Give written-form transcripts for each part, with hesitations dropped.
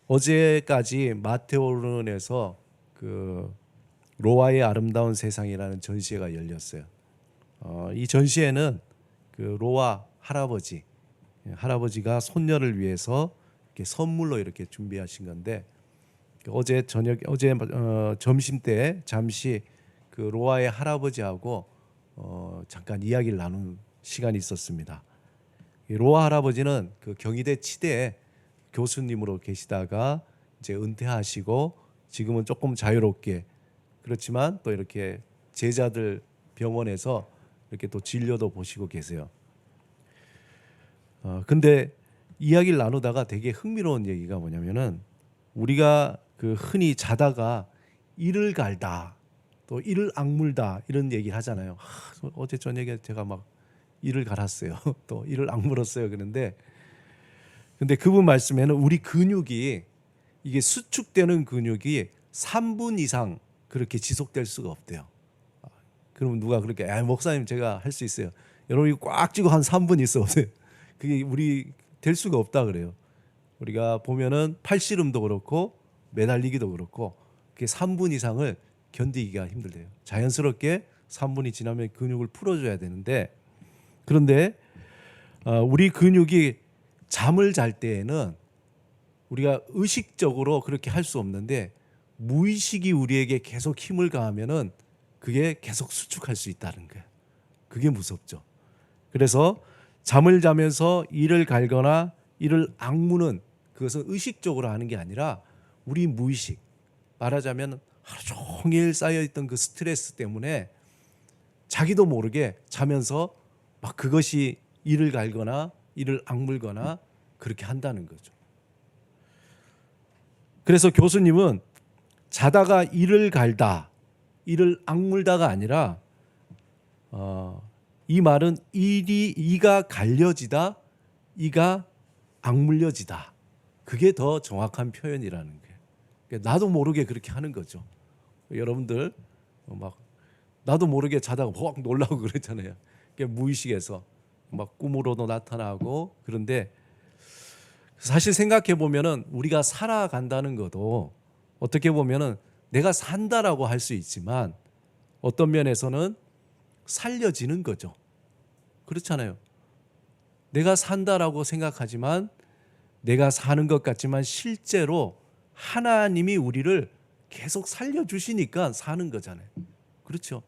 어제까지 마테오론에서 그 로아의 아름다운 세상이라는 전시회가 열렸어요. 이 전시회는 그 로아 할아버지가 손녀를 위해서 이렇게 선물로 이렇게 준비하신 건데, 어제 점심 때 잠시 그 로아의 할아버지하고 잠깐 이야기를 나눈 시간이 있었습니다. 이 로아 할아버지는 그 경희대 치대에 교수님으로 계시다가 이제 은퇴하시고 지금은 조금 자유롭게, 그렇지만 또 이렇게 제자들 병원에서 이렇게 또 진료도 보시고 계세요. 근데 이야기를 나누다가 되게 흥미로운 얘기가 뭐냐면은, 우리가 그 흔히 자다가 이를 갈다, 또 이를 악물다 이런 얘기를 하잖아요. 어제 저녁에 제가 막 이를 갈았어요. 또 이를 악물었어요. 그런데 근데 그분 말씀에는 우리 근육이, 이게 수축되는 근육이 3분 이상 그렇게 지속될 수가 없대요. 그러면 누가 그렇게 목사님 제가 할 수 있어요. 여러분이 꽉 쥐고 한 3분 있어 보세요. 그게 우리 될 수가 없다 그래요. 우리가 보면은 팔씨름도 그렇고 매달리기도 그렇고 그게 3분 이상을 견디기가 힘들대요. 자연스럽게 3분이 지나면 근육을 풀어줘야 되는데, 그런데 우리 근육이 잠을 잘 때에는 우리가 의식적으로 그렇게 할 수 없는데, 무의식이 우리에게 계속 힘을 가하면은 그게 계속 수축할 수 있다는 거예요. 그게 무섭죠. 그래서 잠을 자면서 이를 갈거나 이를 악무는, 그것은 의식적으로 하는 게 아니라 우리 무의식, 말하자면 하루 종일 쌓여있던 그 스트레스 때문에 자기도 모르게 자면서 막 그것이 이를 갈거나 이를 악물거나 그렇게 한다는 거죠. 그래서 교수님은 자다가 이를 갈다, 이를 악물다가 아니라 이 말은 이가 갈려지다, 이가 악물려지다, 그게 더 정확한 표현이라는 거예요. 그러니까 나도 모르게 그렇게 하는 거죠. 여러분들 막 나도 모르게 자다가 확 놀라고 그랬잖아요. 무의식에서 막 꿈으로도 나타나고. 그런데 사실 생각해 보면은 우리가 살아간다는 것도 어떻게 보면은 내가 산다라고 할 수 있지만 어떤 면에서는 살려지는 거죠. 그렇잖아요. 내가 산다라고 생각하지만, 내가 사는 것 같지만 실제로 하나님이 우리를 계속 살려주시니까 사는 거잖아요. 그렇죠.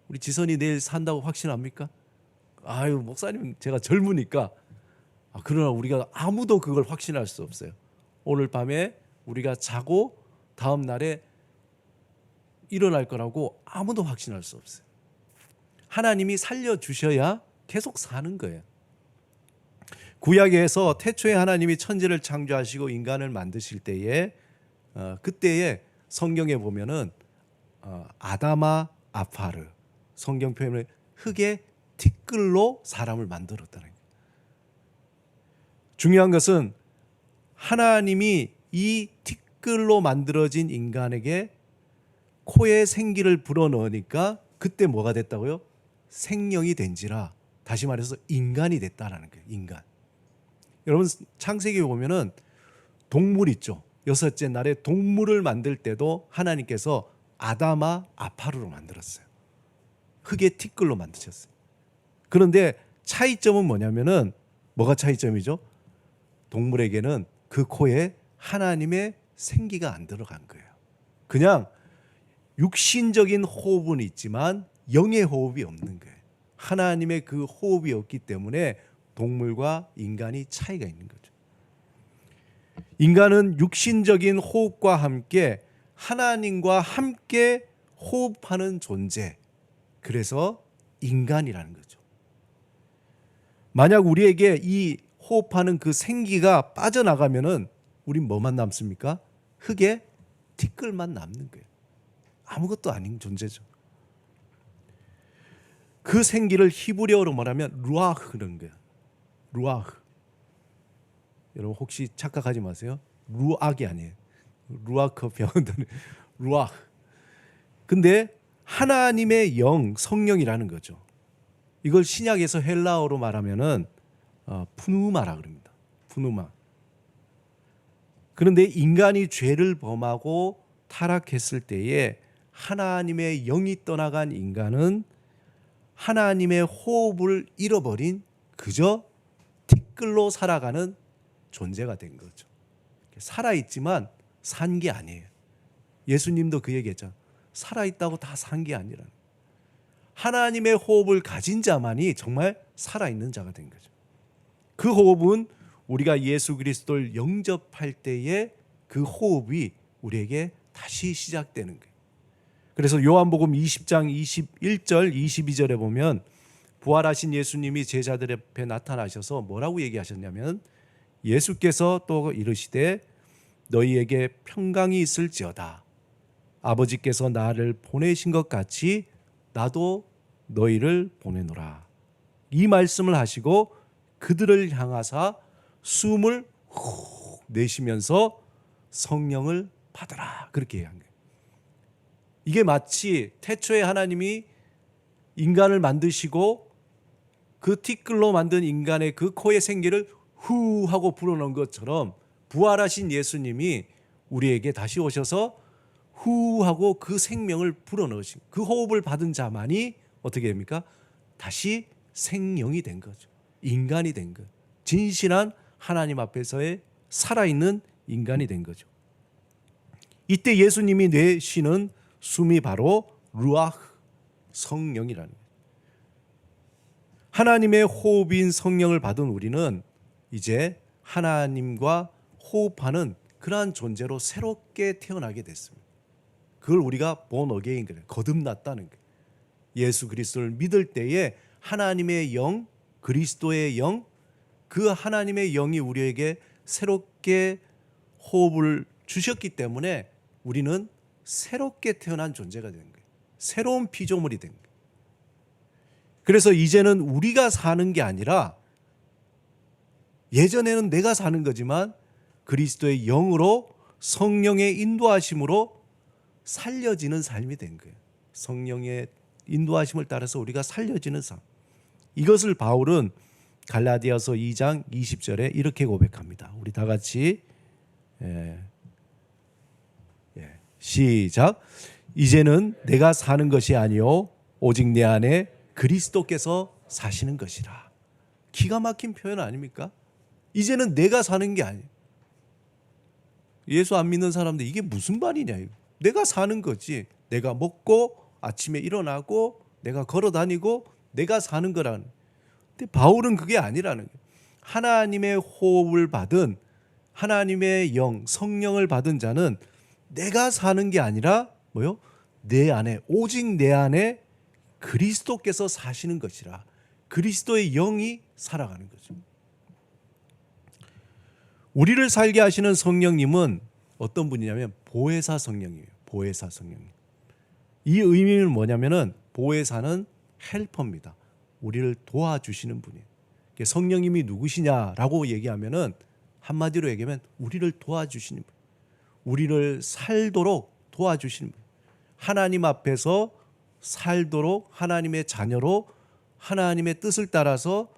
우리 지선이 내일 산다고 확신합니까? 아유, 목사님 제가 젊으니까. 그러나 우리가 아무도 그걸 확신할 수 없어요. 오늘 밤에 우리가 자고 다음 날에 일어날 거라고 아무도 확신할 수 없어요. 하나님이 살려주셔야 계속 사는 거예요. 구약에서 태초에 하나님이 천지를 창조하시고 인간을 만드실 때에 그때에 성경에 보면은 아다마 아파르, 성경 표현을 흙의 티끌로 사람을 만들었다는 거예요. 중요한 것은 하나님이 이 티끌로 만들어진 인간에게 코에 생기를 불어넣으니까 그때 뭐가 됐다고요? 생명이 된지라, 다시 말해서 인간이 됐다라는 거예요. 인간. 여러분 창세기 보면은 동물 있죠. 여섯째 날에 동물을 만들 때도 하나님께서 아다마 아파르로 만들었어요. 흙의 티끌로 만드셨어요. 그런데 차이점은 뭐냐면은, 뭐가 차이점이죠? 동물에게는 그 코에 하나님의 생기가 안 들어간 거예요. 그냥 육신적인 호흡은 있지만 영의 호흡이 없는 거예요. 하나님의 그 호흡이 없기 때문에 동물과 인간이 차이가 있는 거죠. 인간은 육신적인 호흡과 함께 하나님과 함께 호흡하는 존재, 그래서 인간이라는 거죠. 만약 우리에게 이 호흡하는 그 생기가 빠져나가면은 우린 뭐만 남습니까? 흙에 티끌만 남는 거예요. 아무것도 아닌 존재죠. 그 생기를 히브리어로 말하면 루아흐는 거예요. 루아흐. 여러분 혹시 착각하지 마세요. 루악이 아니에요. 루아크 병원들은 루아흐. 근데 하나님의 영, 성령이라는 거죠. 이걸 신약에서 헬라어로 말하면은 푸누마라 그럽니다. 푸누마. 그런데 인간이 죄를 범하고 타락했을 때에 하나님의 영이 떠나간 인간은 하나님의 호흡을 잃어버린 그저 티끌로 살아가는 존재가 된 거죠. 살아있지만 산 게 아니에요. 예수님도 그 얘기했잖아요. 살아있다고 다 산 게 아니라는. 하나님의 호흡을 가진 자만이 정말 살아있는 자가 된 거죠. 그 호흡은 우리가 예수 그리스도를 영접할 때에 그 호흡이 우리에게 다시 시작되는 거예요. 그래서 요한복음 20장 21절 22절에 보면 부활하신 예수님이 제자들 앞에 나타나셔서 뭐라고 얘기하셨냐면 예수께서 또 이르시되 너희에게 평강이 있을지어다. 아버지께서 나를 보내신 것 같이 나도 너희를 보내노라. 이 말씀을 하시고 그들을 향하사 숨을 후 내쉬면서 성령을 받으라. 그렇게 얘기한 거예요. 이게 마치 태초에 하나님이 인간을 만드시고 그 티끌로 만든 인간의 그 코의 생기를 후 하고 불어넣은 것처럼 부활하신 예수님이 우리에게 다시 오셔서 후 하고 그 생명을 불어넣으신 그 호흡을 받은 자만이 어떻게 됩니까? 다시 생명이 된 거죠. 인간이 된 것. 진실한 하나님 앞에서의 살아있는 인간이 된 거죠. 이때 예수님이 내쉬는 숨이 바로 루아흐 성령이라는 거예요. 하나님의 호흡인 성령을 받은 우리는 이제 하나님과 호흡하는 그러한 존재로 새롭게 태어나게 됐습니다. 그걸 우리가 born again, 거듭났다는 거예요. 예수 그리스도를 믿을 때에 하나님의 영, 그리스도의 영, 그 하나님의 영이 우리에게 새롭게 호흡을 주셨기 때문에 우리는 새롭게 태어난 존재가 된 거예요. 새로운 피조물이 된 거예요. 그래서 이제는 우리가 사는 게 아니라 예전에는 내가 사는 거지만 그리스도의 영으로 성령의 인도하심으로 살려지는 삶이 된 거예요. 성령의 인도하심을 따라서 우리가 살려지는 삶. 이것을 바울은 갈라디아서 2장 20절에 이렇게 고백합니다. 우리 다 같이 시작. 이제는 내가 사는 것이 아니요 오직 내 안에 그리스도께서 사시는 것이라. 기가 막힌 표현 아닙니까? 이제는 내가 사는 게 아니에요. 예수 안 믿는 사람들 이게 무슨 말이냐. 내가 사는 거지. 내가 먹고 아침에 일어나고 내가 걸어 다니고 내가 사는 거라는. 근데 바울은 그게 아니라는 거예요. 하나님의 호흡을 받은 하나님의 영, 성령을 받은 자는 내가 사는 게 아니라 뭐요? 내 안에, 오직 내 안에 그리스도께서 사시는 것이라. 그리스도의 영이 살아가는 거죠. 우리를 살게 하시는 성령님은 어떤 분이냐면 보혜사 성령이에요. 보혜사 성령님. 이 의미는 뭐냐면은 보혜사는 헬퍼입니다. 우리를 도와주시는 분이에요. 성령님이 누구시냐라고 얘기하면은 한마디로 얘기하면 우리를 도와주시는 분. 우리를 살도록 도와주시는 분. 하나님 앞에서 살도록 하나님의 자녀로 하나님의 뜻을 따라서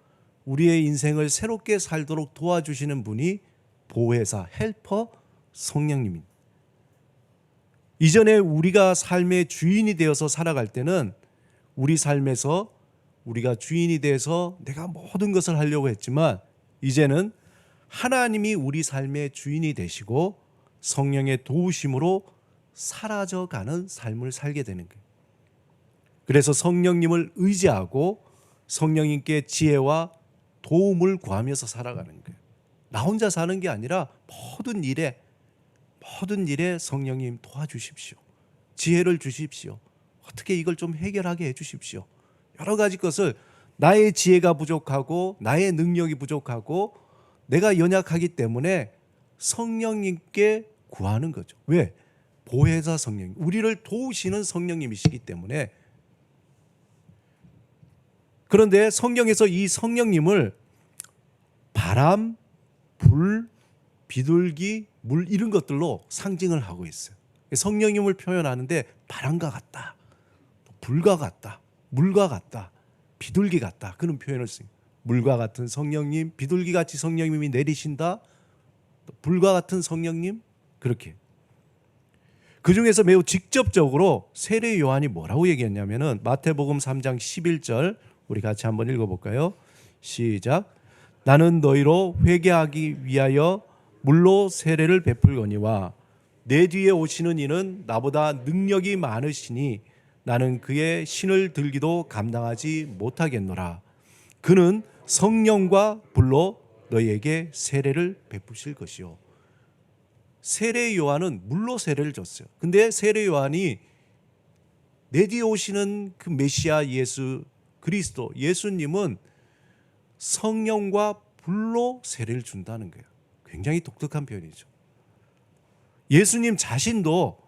우리의 인생을 새롭게 살도록 도와주시는 분이 보혜사, 헬퍼, 성령님입니다. 이전에 우리가 삶의 주인이 되어서 살아갈 때는 우리 삶에서 우리가 주인이 돼서 내가 모든 것을 하려고 했지만 이제는 하나님이 우리 삶의 주인이 되시고 성령의 도우심으로 사라져가는 삶을 살게 되는 거예요. 그래서 성령님을 의지하고 성령님께 지혜와 도움을 구하면서 살아가는 거예요. 나 혼자 사는 게 아니라 모든 일에 성령님 도와주십시오. 지혜를 주십시오. 어떻게 이걸 좀 해결하게 해주십시오. 여러 가지 것을 나의 지혜가 부족하고 나의 능력이 부족하고 내가 연약하기 때문에 성령님께 구하는 거죠. 왜? 보혜사 성령, 우리를 도우시는 성령님이시기 때문에. 그런데 성경에서 이 성령님을 바람, 불, 비둘기, 물 이런 것들로 상징을 하고 있어요. 성령님을 표현하는데 바람과 같다, 불과 같다, 물과 같다, 비둘기 같다 그런 표현을 써요. 물과 같은 성령님, 비둘기같이 성령님이 내리신다, 불과 같은 성령님 그렇게. 그 중에서 매우 직접적으로 세례 요한이 뭐라고 얘기했냐면은 마태복음 3장 11절 우리 같이 한번 읽어볼까요? 시작. 나는 너희로 회개하기 위하여 물로 세례를 베풀거니와 내 뒤에 오시는 이는 나보다 능력이 많으시니 나는 그의 신을 들기도 감당하지 못하겠노라. 그는 성령과 불로 너희에게 세례를 베푸실 것이요. 세례 요한은 물로 세례를 줬어요. 근데 세례 요한이 내 뒤에 오시는 그 메시아 예수 그리스도 예수님은 성령과 불로 세례를 준다는 거예요. 굉장히 독특한 표현이죠. 예수님 자신도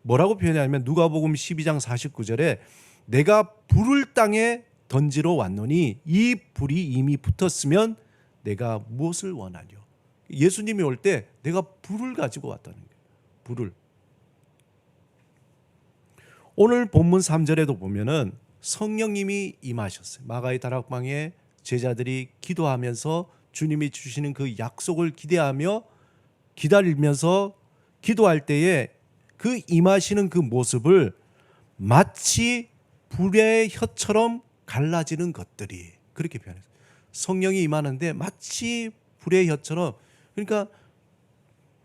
뭐라고 표현하냐면 누가복음 12장 49절에 내가 불을 땅에 던지러 왔노니 이 불이 이미 붙었으면 내가 무엇을 원하뇨. 예수님이 올 때 내가 불을 가지고 왔다는 거예요. 불을. 오늘 본문 3절에도 보면은 성령님이 임하셨어요. 마가의 다락방에 제자들이 기도하면서 주님이 주시는 그 약속을 기대하며 기다리면서 기도할 때에 그 임하시는 그 모습을 마치 불의 혀처럼 갈라지는 것들이 그렇게 표현했어요. 성령이 임하는데 마치 불의 혀처럼 그러니까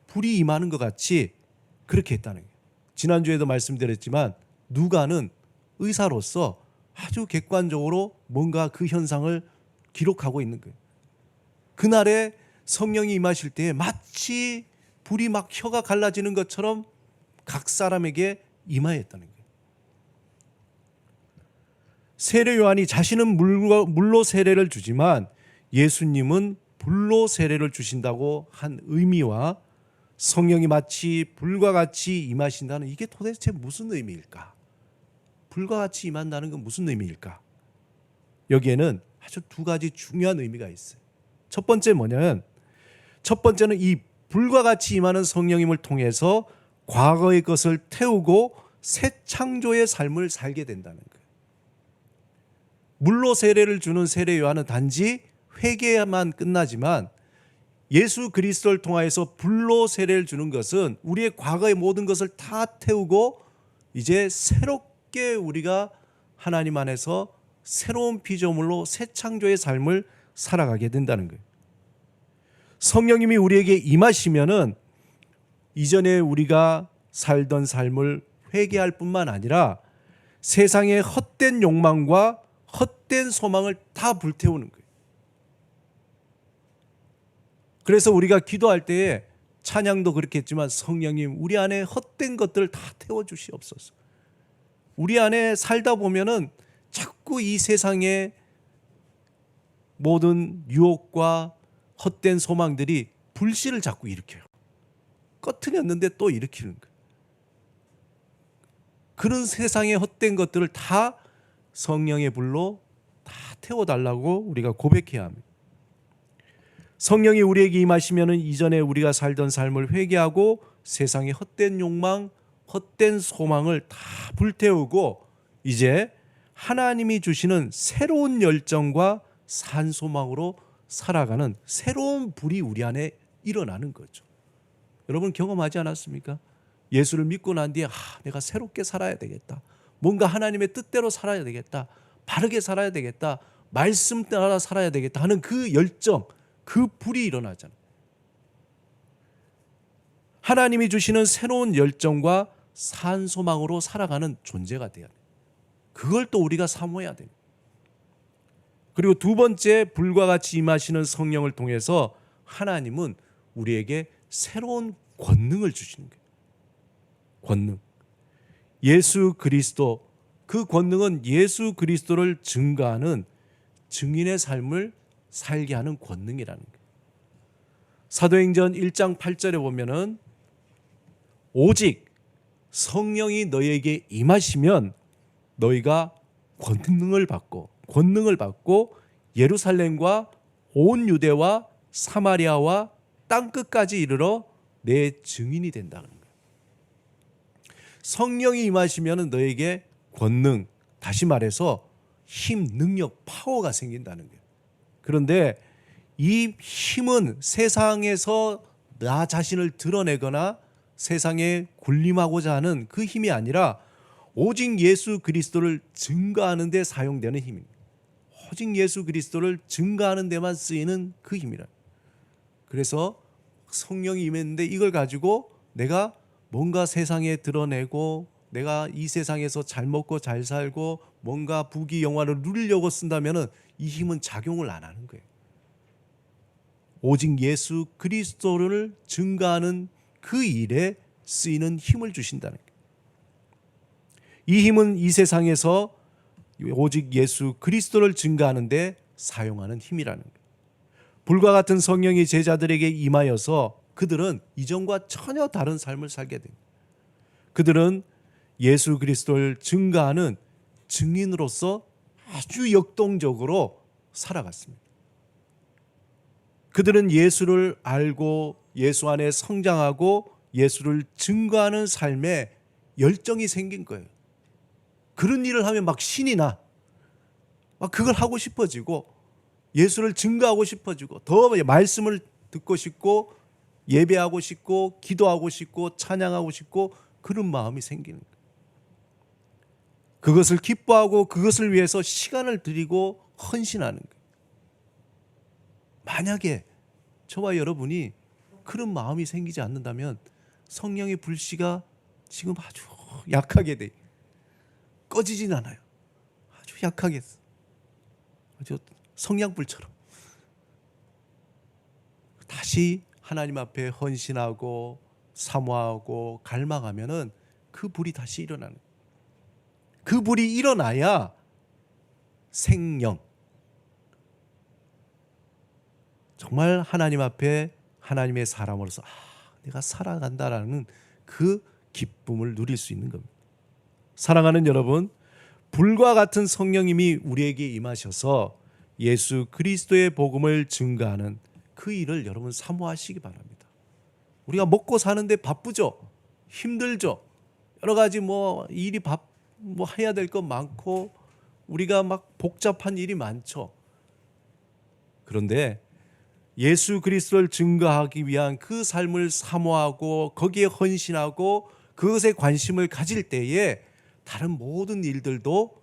불이 임하는 것 같이 그렇게 했다는 거예요. 지난주에도 말씀드렸지만 누가는 의사로서 아주 객관적으로 뭔가 그 현상을 기록하고 있는 거예요. 그날에 성령이 임하실 때에 마치 불이 막 혀가 갈라지는 것처럼 각 사람에게 임하였다는 거예요. 세례 요한이 자신은 물로 세례를 주지만 예수님은 불로 세례를 주신다고 한 의미와 성령이 마치 불과 같이 임하신다는 이게 도대체 무슨 의미일까? 불과 같이 임한다는 건 무슨 의미일까? 여기에는 아주 두 가지 중요한 의미가 있어요. 첫 번째 뭐냐면 첫 번째는 이 불과 같이 임하는 성령님을 통해서 과거의 것을 태우고 새 창조의 삶을 살게 된다는 거예요. 물로 세례를 주는 세례 요한은 단지 회개만 끝나지만 예수 그리스도를 통하여서 불로 세례를 주는 것은 우리의 과거의 모든 것을 다 태우고 이제 새롭게 우리가 하나님 안에서 새로운 피조물로 새 창조의 삶을 살아가게 된다는 거예요. 성령님이 우리에게 임하시면은 이전에 우리가 살던 삶을 회개할 뿐만 아니라 세상의 헛된 욕망과 헛된 소망을 다 불태우는 거예요. 그래서 우리가 기도할 때에 찬양도 그렇게 했지만 성령님 우리 안에 헛된 것들을 다 태워주시옵소서. 우리 안에 살다 보면은 자꾸 이 세상의 모든 유혹과 헛된 소망들이 불씨를 자꾸 일으켜요. 꺼트렸는데 또 일으키는 거예요. 그런 세상의 헛된 것들을 다 성령의 불로 다 태워달라고 우리가 고백해야 합니다. 성령이 우리에게 임하시면 이전에 우리가 살던 삶을 회개하고 세상의 헛된 욕망, 헛된 소망을 다 불태우고 이제 하나님이 주시는 새로운 열정과 산소망으로 살아가는 새로운 불이 우리 안에 일어나는 거죠. 여러분 경험하지 않았습니까? 예수를 믿고 난 뒤에 내가 새롭게 살아야 되겠다. 뭔가 하나님의 뜻대로 살아야 되겠다. 바르게 살아야 되겠다. 말씀 따라 살아야 되겠다 하는 그 열정, 그 불이 일어나잖아요. 하나님이 주시는 새로운 열정과 산소망으로 살아가는 존재가 돼야 돼요. 그걸 또 우리가 사모해야 돼요. 그리고 두 번째 불과 같이 임하시는 성령을 통해서 하나님은 우리에게 새로운 권능을 주시는 거예요. 권능. 예수 그리스도, 그 권능은 예수 그리스도를 증거하는 증인의 삶을 살게 하는 권능이라는 거예요. 사도행전 1장 8절에 보면은 오직 성령이 너희에게 임하시면 너희가 권능을 받고 예루살렘과 온 유대와 사마리아와 땅끝까지 이르러 내 증인이 된다는 거예요. 성령이 임하시면 너에게 권능, 다시 말해서 힘, 능력, 파워가 생긴다는 거예요. 그런데 이 힘은 세상에서 나 자신을 드러내거나 세상에 군림하고자 하는 그 힘이 아니라 오직 예수 그리스도를 증거하는 데 사용되는 힘입니다. 오직 예수 그리스도를 증거하는 데만 쓰이는 그 힘이라. 그래서 성령이 임했는데 이걸 가지고 내가 뭔가 세상에 드러내고 내가 이 세상에서 잘 먹고 잘 살고 뭔가 부귀 영화를 누리려고 쓴다면 이 힘은 작용을 안 하는 거예요. 오직 예수 그리스도를 증거하는 그 일에 쓰이는 힘을 주신다는 거예요. 이 힘은 이 세상에서 오직 예수 그리스도를 증거하는 데 사용하는 힘이라는 거예요. 불과 같은 성령이 제자들에게 임하여서 그들은 이전과 전혀 다른 삶을 살게 됩니다. 그들은 예수 그리스도를 증거하는 증인으로서 아주 역동적으로 살아갔습니다. 그들은 예수를 알고 예수 안에 성장하고 예수를 증거하는 삶에 열정이 생긴 거예요. 그런 일을 하면 막 신이 나. 막 그걸 하고 싶어지고 예수를 증거하고 싶어지고 더 말씀을 듣고 싶고 예배하고 싶고 기도하고 싶고 찬양하고 싶고 그런 마음이 생기는 거예요. 그것을 기뻐하고 그것을 위해서 시간을 들이고 헌신하는 거예요. 만약에 저와 여러분이 그런 마음이 생기지 않는다면 성령의 불씨가 지금 아주 약하게 돼. 꺼지진 않아요. 아주 약하게. 아주 성냥불처럼. 다시 하나님 앞에 헌신하고 사모하고 갈망하면은 그 불이 다시 일어나는 거예요. 그 불이 일어나야 생명, 정말 하나님 앞에 하나님의 사람으로서 내가 살아간다라는 그 기쁨을 누릴 수 있는 겁니다. 사랑하는 여러분, 불과 같은 성령님이 우리에게 임하셔서 예수 그리스도의 복음을 증거하는 그 일을 여러분 사모하시기 바랍니다. 우리가 먹고 사는데 바쁘죠? 힘들죠? 여러 가지 일이 해야 될 것 많고 우리가 막 복잡한 일이 많죠. 그런데 예수 그리스도를 증거하기 위한 그 삶을 사모하고 거기에 헌신하고 그것에 관심을 가질 때에 다른 모든 일들도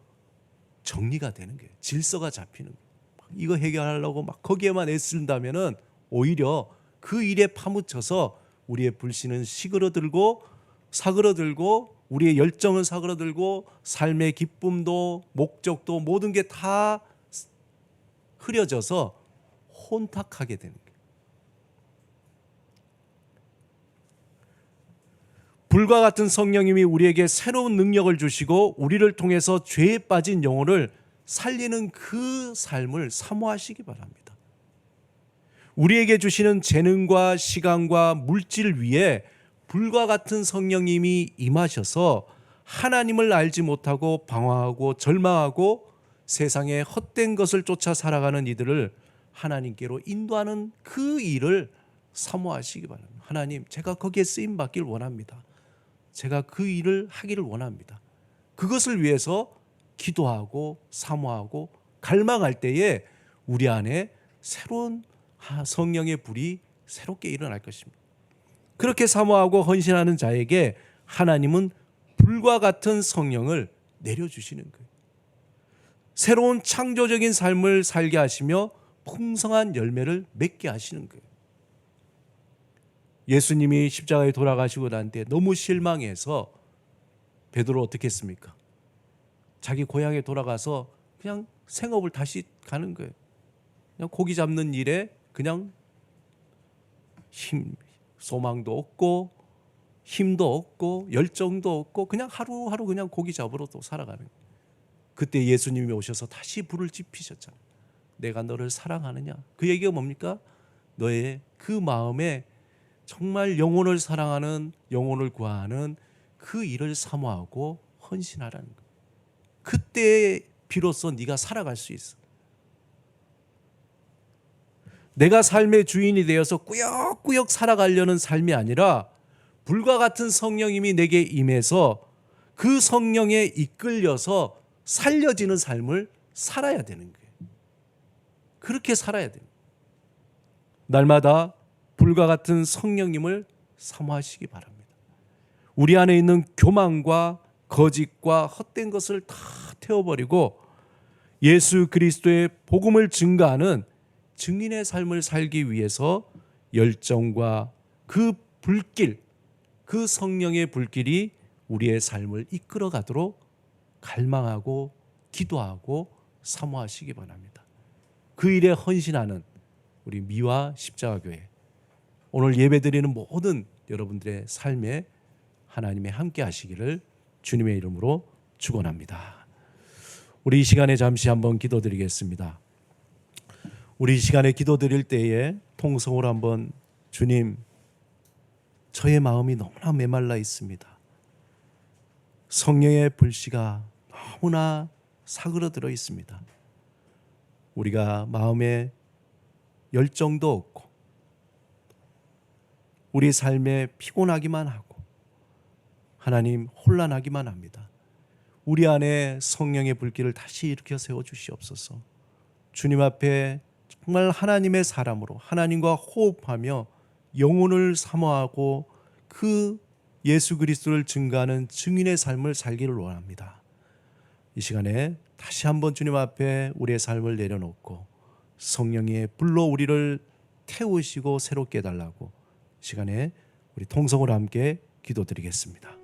정리가 되는 거예요. 질서가 잡히는 거예요. 이거 해결하려고 막 거기에만 애쓴다면은 오히려 그 일에 파묻혀서 우리의 불씨는 사그러들고 우리의 열정은 사그러들고 삶의 기쁨도 목적도 모든 게 다 흐려져서 혼탁하게 되는 거예요. 불과 같은 성령님이 우리에게 새로운 능력을 주시고 우리를 통해서 죄에 빠진 영혼을 살리는 그 삶을 사모하시기 바랍니다. 우리에게 주시는 재능과 시간과 물질 위에 불과 같은 성령님이 임하셔서 하나님을 알지 못하고 방황하고 절망하고 세상의 헛된 것을 쫓아 살아가는 이들을 하나님께로 인도하는 그 일을 사모하시기 바랍니다. 하나님, 제가 거기에 쓰임 받길 원합니다. 제가 그 일을 하기를 원합니다. 그것을 위해서 기도하고 사모하고 갈망할 때에 우리 안에 새로운 성령의 불이 새롭게 일어날 것입니다. 그렇게 사모하고 헌신하는 자에게 하나님은 불과 같은 성령을 내려주시는 거예요. 새로운 창조적인 삶을 살게 하시며 풍성한 열매를 맺게 하시는 거예요. 예수님이 십자가에 돌아가시고 난 뒤에 너무 실망해서 베드로 어떻게 했습니까? 자기 고향에 돌아가서 그냥 생업을 다시 가는 거예요. 그냥 고기 잡는 일에 그냥 소망도 없고 힘도 없고 열정도 없고 그냥 하루하루 그냥 고기 잡으러 또 살아가는 거예요. 그때 예수님이 오셔서 다시 불을 지피셨잖아요. 내가 너를 사랑하느냐? 그 얘기가 뭡니까? 너의 그 마음에 정말 영혼을 사랑하는, 영혼을 구하는 그 일을 사모하고 헌신하라는 거예요. 그때 비로소 네가 살아갈 수 있어. 내가 삶의 주인이 되어서 꾸역꾸역 살아가려는 삶이 아니라 불과 같은 성령님이 내게 임해서 그 성령에 이끌려서 살려지는 삶을 살아야 되는 거예요. 그렇게 살아야 돼요. 날마다 불과 같은 성령님을 사모하시기 바랍니다. 우리 안에 있는 교만과 거짓과 헛된 것을 다 태워버리고 예수 그리스도의 복음을 증거하는 증인의 삶을 살기 위해서 열정과 그 불길, 그 성령의 불길이 우리의 삶을 이끌어 가도록 갈망하고 기도하고 사모하시기 바랍니다. 그 일에 헌신하는 우리 미화 십자가교회, 오늘 예배드리는 모든 여러분들의 삶에 하나님의 함께 하시기를 주님의 이름으로 축원합니다. 우리 이 시간에 잠시 한번 기도드리겠습니다. 우리 이 시간에 기도드릴 때에 통성으로 한번 주님, 저의 마음이 너무나 메말라 있습니다. 성령의 불씨가 너무나 사그러들어 있습니다. 우리가 마음에 열정도 없고 우리 삶에 피곤하기만 하고 하나님 혼란하기만 합니다. 우리 안에 성령의 불길을 다시 일으켜 세워 주시옵소서. 주님 앞에 정말 하나님의 사람으로 하나님과 호흡하며 영혼을 사모하고 그 예수 그리스도를 증거하는 증인의 삶을 살기를 원합니다. 이 시간에 다시 한번 주님 앞에 우리의 삶을 내려놓고 성령의 불로 우리를 태우시고 새롭게 해달라고 시간에 우리 통성으로 함께 기도드리겠습니다.